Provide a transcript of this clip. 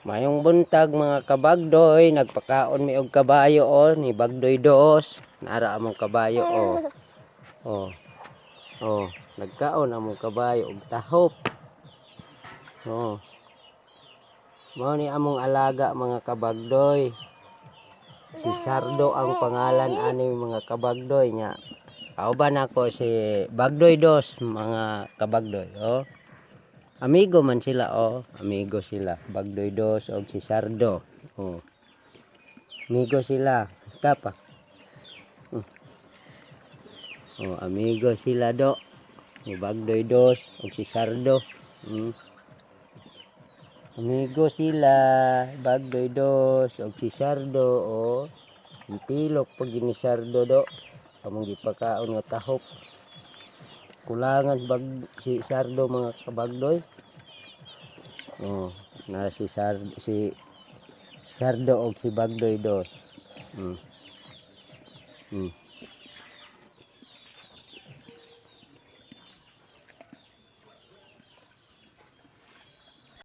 Mayong buntag mga kabagdoy, nagpakaon mi og kabayo ni Bagdoy Dos. Nara among kabayo Oh. Oh, nagkaon among kabayo og tahop. Oh. Mao ni among alaga mga kabagdoy. Si Sardo ang pangalan ani mga kabagdoy nya. Kauban ako si Bagdoy Dos mga kabagdoy. Amigo man sila amigo sila Bagdoy Dos og si Sardo. Amigo sila kapa. Amigo sila ni Bagdoy Dos og si Sardo. Amigo sila Bagdoy Dos og si Sardo itilok pag ni Sardo among gipakaon nga tahop. Kulangan si Sardo mga kabagdoy. Na si Sardo og si Bagdoy Dos.